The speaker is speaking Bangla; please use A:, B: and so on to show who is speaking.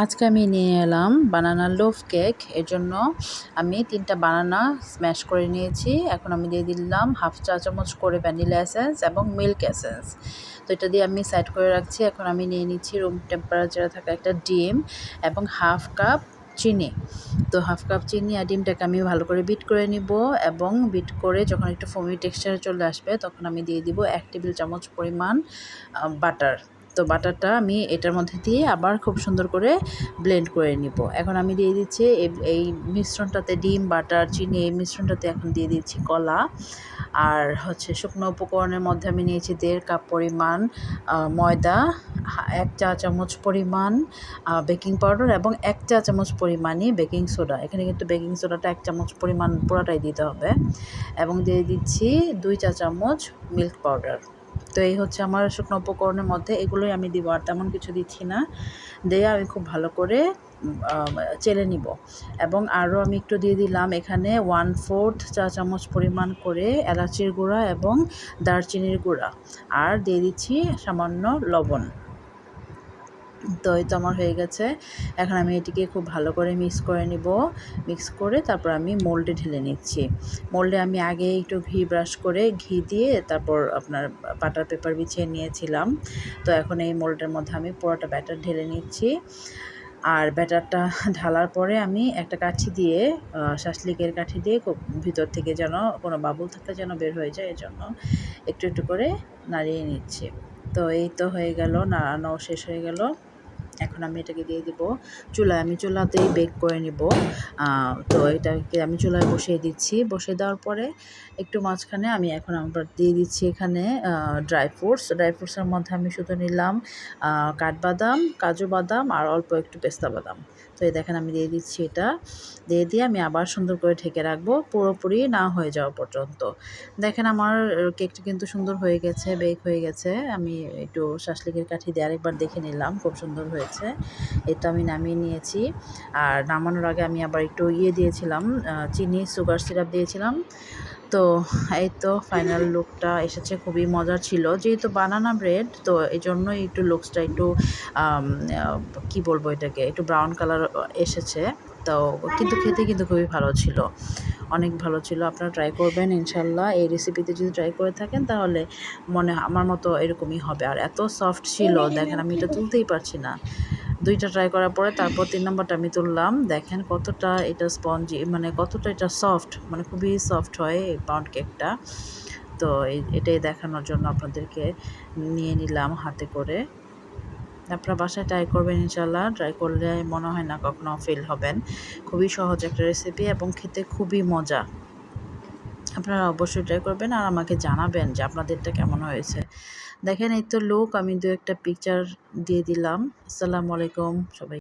A: আজকে আমি নিয়ে এলাম বানানা লোফ কেক। এর জন্য আমি 3টা বানানা স্ম্যাশ করে নিয়েছি। এখন আমি দিয়ে দিলাম হাফ চা চামচ করে ভ্যানিলা এসেন্স এবং মিল্ক এসেন্স। তো এটা দিয়ে আমি সাইড করে রাখছি। এখন আমি নিয়ে নিচ্ছি রুম টেম্পারেচারে থাকা একটা ডিম এবং হাফ কাপ চিনি। তো হাফ কাপ চিনি আর ডিমটাকে আমি ভালো করে বিট করে নিব এবং বিট করে যখন একটু ফোমি টেক্সচারে চলে আসবে তখন আমি দিয়ে দিব 1 টেবিল চামচ পরিমাণ বাটার। তো বাটারটা আমি এটার মধ্যে দিয়ে আবার খুব সুন্দর করে ব্লেন্ড করে নিব। এখন আমি দিয়ে দিচ্ছি এই মিশ্রণটাতে ডিম, বাটার, চিনি এই মিশ্রণটাতে এখন দিয়ে দিচ্ছি কলা। আর শুকনো উপকরণের মধ্যে আমি নিয়েছি 1.5 কাপ পরিমাণ ময়দা, 1 চা চামচ পরিমাণ বেকিং পাউডার এবং 1 চা চামচ পরিমাণই বেকিং সোডা। এখানে কিন্তু বেকিং সোডাটা 1 চামচ পরিমাণ পুরাটাই দিতে হবে এবং দিয়ে দিচ্ছি 2 চা চামচ মিল্ক পাউডার। তো এই আমার শুকনো উপকরণের মধ্যে এগুলোই আমি দিব, আর তেমন কিছু দিচ্ছি না। দিয়ে আমি খুব ভালো করে চেলে নিব এবং আরও আমি একটু দিয়ে দিলাম এখানে 1/4 চা চামচ পরিমাণ করে এলাচির গুঁড়া এবং দারচিনির গুঁড়া, আর দিয়ে দিচ্ছি সামান্য লবণ। তো এই তো আমার হয়ে গেছে। এখন আমি এটিকে খুব ভালো করে মিক্স করে নিব। মিক্স করে তারপর আমি মোল্ডে ঢেলে নিচ্ছি। মোল্ডে আমি আগে একটু ঘি ব্রাশ করে ঘি দিয়ে তারপর আপনার বাটার পেপার বিছিয়ে নিয়েছিলাম। তো এখন এই মোল্ডের মধ্যে আমি পুরোটা ব্যাটার ঢেলে নিচ্ছি। আর ব্যাটারটা ঢালার পরে আমি একটা কাঠি দিয়ে শাসলিকের কাঠি দিয়ে খুব ভিতর থেকে যেন কোনো বাবুল থাকতে যেন বের হয়ে যায়, এজন্য একটু একটু করে নাড়িয়ে নিচ্ছি। তো এই তো হয়ে গেল, নাড়ানো শেষ হয়ে গেল। এখন আমি এটাকে দিয়ে দিব চুলায়। আমি চুলাতেই বেক করে নিব। তো এটাকে আমি চুলায় বসিয়ে দিচ্ছি। বসিয়ে দেওয়ার পরে একটু মাঝখানে আমি এখন আবার দিয়ে দিচ্ছি এখানে ড্রাই ফ্রুটসের মধ্যে আমি শুধু নিলাম কাঠবাদাম, কাজু বাদাম আর অল্প একটু পেস্তা বাদাম। তো এই দেখেন আমি দিয়ে দিচ্ছি, এটা দিয়ে আমি আবার সুন্দর করে ঢেকে রাখবো পুরোপুরি না হয়ে যাওয়া পর্যন্ত। দেখেন আমার কেকটা কিন্তু সুন্দর হয়ে গেছে, বেক হয়ে গেছে। আমি একটু শাসলিকের কাঠি দিয়ে আরেকবার দেখে নিলাম, খুব সুন্দর হয়েছে। এই তো আমি নামিয়ে নিয়েছি। আর নামানোর আগে আমি আবার একটু দিয়েছিলাম, চিনি সুগার সিরাপ দিয়েছিলাম। তো এই তো ফাইনাল লুকটা এসেছে, খুবই মজার ছিল। যেহেতু বানানা ব্রেড তো এই জন্যই একটু লুকসটা একটু কী বলবো এটাকে, একটু ব্রাউন কালার এসেছে। তো কিন্তু খেতে কিন্তু খুবই ভালো ছিল, অনেক ভালো ছিল। আপনারা ট্রাই করবেন ইনশাল্লাহ। এই রেসিপিতে যদি ট্রাই করে থাকেন তাহলে আমার মতো এরকমই হবে। আর এত সফট ছিল, দেখেন আমি এটা তুলতেই পারছি না। 2টা ট্রাই করার পরে তারপর 3 নম্বরটা আমি তুললাম। দেখেন কতটা এটা স্পঞ্জি, কতটা এটা সফট, খুবই সফট হয় এই পাউন্ড কেকটা। তো এটাই দেখানোর জন্য আপনাদেরকে নিয়ে নিলাম হাতে করে। আপনারা বাসায় ট্রাই করবেন ইনশাল্লাহ। ট্রাই করলে মনে হয় না কখনো ফেল হবেন। খুবই সহজ একটা রেসিপি এবং খেতে খুবই মজা। আপনারা অবশ্যই ট্রাই করবেন আর আমাকে জানাবেন যে আপনাদেরটা কেমন হয়েছে। দেখেন এই তো লুক, আমি 2-একটা পিকচার দিয়ে দিলাম। আসসালামু আলাইকুম সবাই।